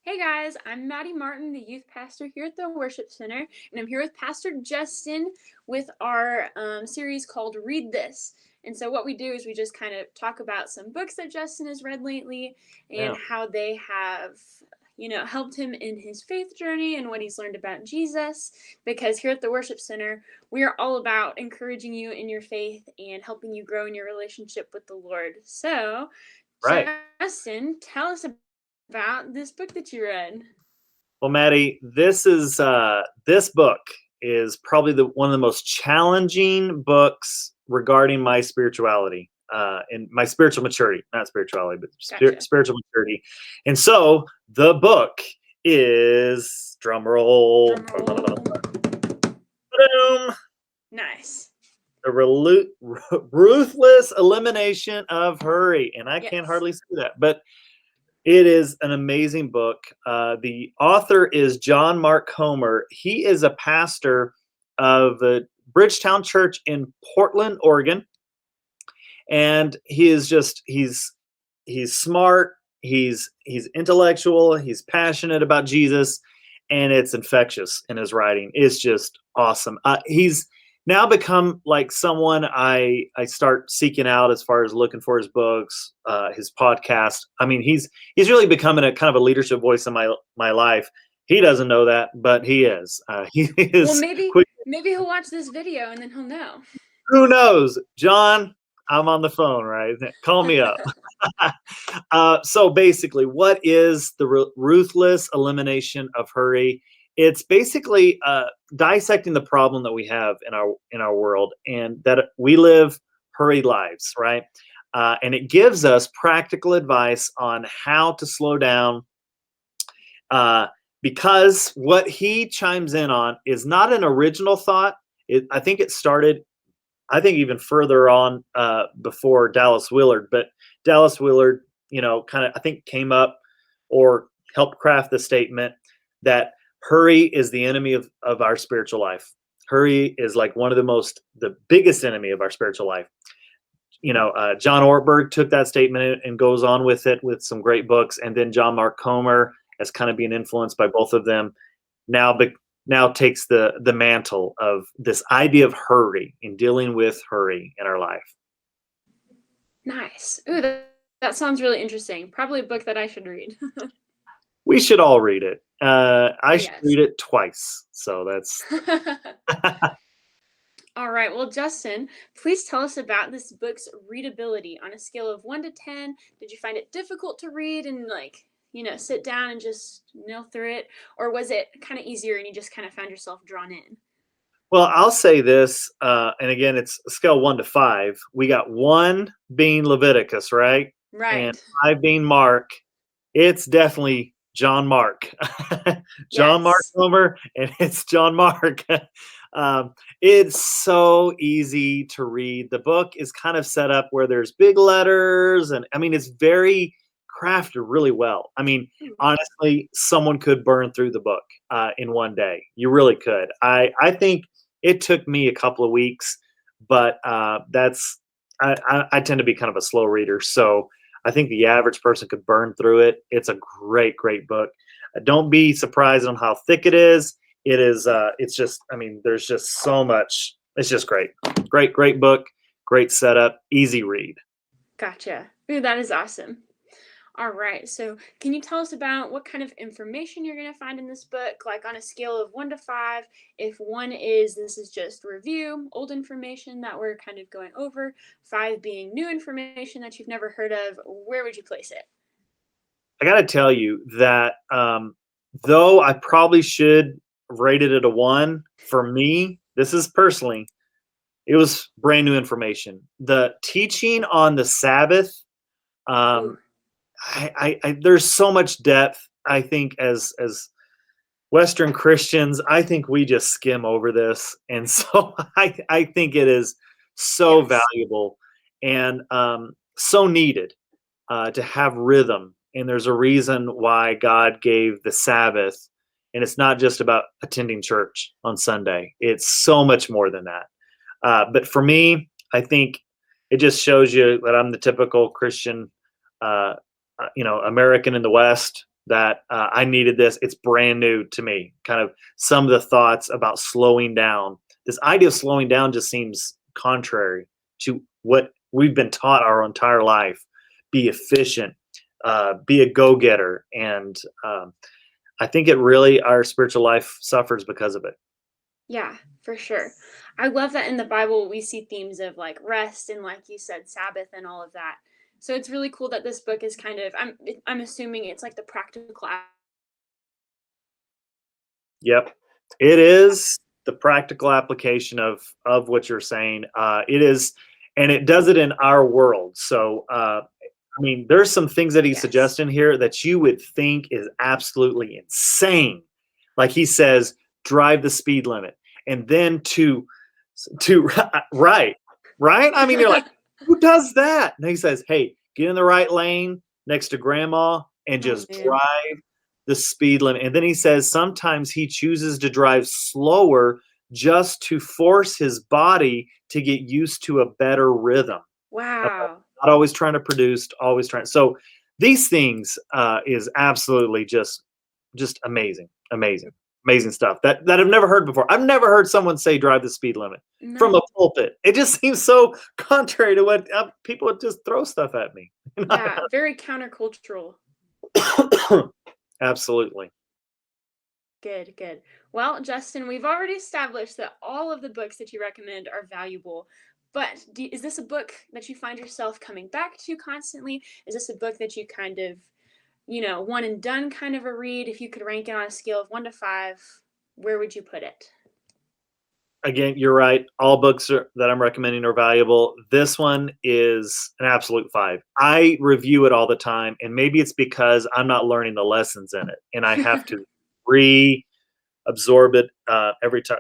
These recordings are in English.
Hey guys, I'm Maddie Martin, the youth pastor here at the Worship Center, and I'm here with Pastor Justin with our series called Read This. And so, what we do is we just kind of talk about some books that Justin has read lately and Yeah. how they have, helped him in his faith journey and what he's learned about Jesus. Because here at the Worship Center, we are all about encouraging you in your faith and helping you grow in your relationship with the Lord. So, Right. Justin, tell us about this book that you read. Well, Maddie, this book is probably the one of the most challenging books regarding my spirituality and my spiritual maturity, not spirituality, but Gotcha. spiritual maturity. And so the book is drum roll. Drum roll. Boom, Nice. the ruthless elimination of hurry. And I can't Yes. hardly say that, but it is an amazing book. The author is John Mark Comer. He is a pastor of the Bridgetown Church in Portland, Oregon, and he's smart. He's intellectual. He's passionate about Jesus, and it's infectious in his writing. It's just awesome. He's now become like someone I start seeking out as far as looking for his books, his podcast. I mean, he's really becoming a kind of a leadership voice in my life. He doesn't know that, but he is. He Well, is maybe quick. maybe he'll watch this video and then he'll know. Who knows, John? I'm on the phone, right? Call me up. So basically, what is the ruthless elimination of hurry? It's basically dissecting the problem that we have in our world, and that we live hurried lives, right? And it gives us practical advice on how to slow down. Uh, because what he chimes in on is not an original thought. I think it started even further on before Dallas Willard, but Dallas Willard, kind of I think came up or helped craft the statement that hurry is the enemy of our spiritual life. Hurry is like one of the biggest enemy of our spiritual life. John Ortberg took that statement and goes on with it with some great books, and then John Mark Comer, as kind of being influenced by both of them, now now takes the mantle of this idea of hurry and dealing with hurry in our life. Nice. Ooh, that sounds really interesting. Probably a book that I should read. We should all read it. I should Yes. read it twice. So that's All right. Well, Justin, please tell us about this book's readability on a scale of 1 to 10. Did you find it difficult to read and sit down and just nail through it, or was it kind of easier and you just kind of found yourself drawn in? well. I'll say this, and again, it's a scale 1 to 5. We got 1 being Leviticus, right, and Right. 5 being Mark. It's definitely John Mark, John Mark Yes. Homer, and it's John Mark. It's so easy to read. The book is kind of set up where there's big letters, and I mean, it's very crafted really well. I mean, Ooh. honestly, someone could burn through the book in one day. You really could. I think it took me a couple of weeks, but I tend to be kind of a slow reader, so I think the average person could burn through it. It's a great book. Don't be surprised on how thick it is. It is. It's just. I mean, there's just so much. It's just great. Great book. Great setup. Easy read. Gotcha. Ooh, that is awesome. All right. So, can you tell us about what kind of information you're going to find in this book? Like on a scale of 1 to 5, if 1 is this is just review, old information that we're kind of going over, 5 being new information that you've never heard of, where would you place it? I got to tell you that though I probably should rate it at a 1. For me, this is personally, it was brand new information. The teaching on the Sabbath. Ooh, Um, there's so much depth. I think as Western Christians, I think we just skim over this, and so I think it is so yes. valuable and so needed to have rhythm. And there's a reason why God gave the Sabbath, and it's not just about attending church on Sunday. It's so much more than that. But for me, I think it just shows you that I'm the typical Christian, American in the West that I needed this. It's brand new to me. Kind of some of the thoughts about slowing down. This idea of slowing down just seems contrary to what we've been taught our entire life. Be efficient, be a go-getter, and I think it really our spiritual life suffers because of it. Yeah, for sure. I love that in the Bible we see themes of like rest and like you said Sabbath and all of that. So it's really cool that this book is kind of I'm assuming it's like the practical Yep, it is the practical application of what you're saying. It is, and it does it in our world. So, I mean, there's some things that he yes. suggests in here that you would think is absolutely insane. Like he says, drive the speed limit, and then to right, right. I mean, you're like, who does that? And he says, hey, get in the right lane next to grandma and Oh just man. drive the speed limit. And then he says sometimes he chooses to drive slower just to force his body to get used to a better rhythm. Wow. Not always trying to produce, always trying. So these things is absolutely just amazing, amazing, amazing stuff that I've never heard before. I've never heard someone say drive the speed limit from a No. pulpit. It just seems so contrary to what people would just throw stuff at me. Yeah, very countercultural. Absolutely. Good, good. Well, Justin, we've already established that all of the books that you recommend are valuable. But is this a book that you find yourself coming back to constantly? Is this a book that you kind of, one and done kind of a read? If you could rank it on a scale of 1 to 5, where would you put it? Again, you're right. All books that I'm recommending are valuable. This one is an absolute 5. I review it all the time, and maybe it's because I'm not learning the lessons in it, and I have to re-absorb it every time.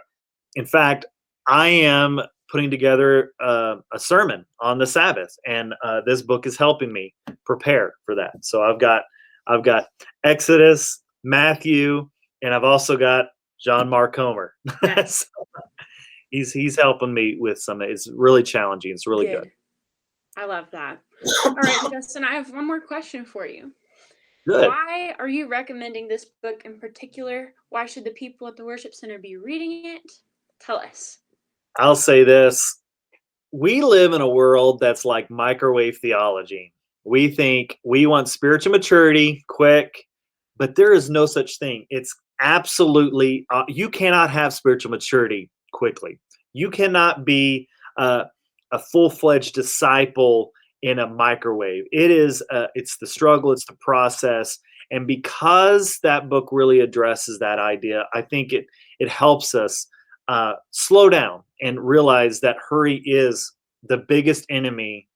In fact, I am putting together a sermon on the Sabbath, and this book is helping me prepare for that. So I've got Exodus, Matthew, and I've also got John Mark Comer. Nice. So he's helping me with some. It's really challenging. It's really good. Good. I love that. All right, Justin, I have one more question for you. Good. Why are you recommending this book in particular? Why should the people at the worship center be reading it? Tell us. I'll say this. We live in a world that's like microwave theology. We think we want spiritual maturity quick, but there is no such thing. It's absolutely, you cannot have spiritual maturity quickly. You cannot be a full fledged disciple in a microwave. It's the struggle, it's the process. And because that book really addresses that idea, I think it helps us slow down and realize that hurry is the biggest enemy.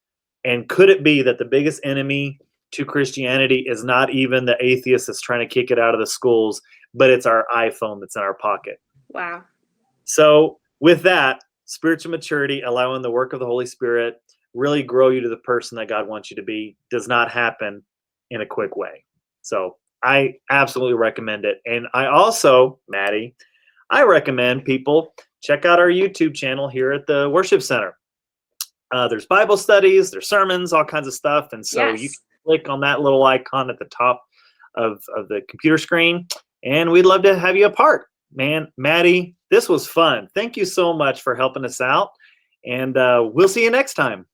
And could it be that the biggest enemy to Christianity is not even the atheist that's trying to kick it out of the schools, but it's our iPhone that's in our pocket? Wow. So, with that, spiritual maturity, allowing the work of the Holy Spirit really grow you to the person that God wants you to be, does not happen in a quick way. So, I absolutely recommend it. And I also, Maddie, I recommend people check out our YouTube channel here at the Worship Center. There's Bible studies, there's sermons, all kinds of stuff. And so you Yes. can click on that little icon at the top of the computer screen, and we'd love to have you a part. Man, Maddie, this was fun. Thank you so much for helping us out, and we'll see you next time.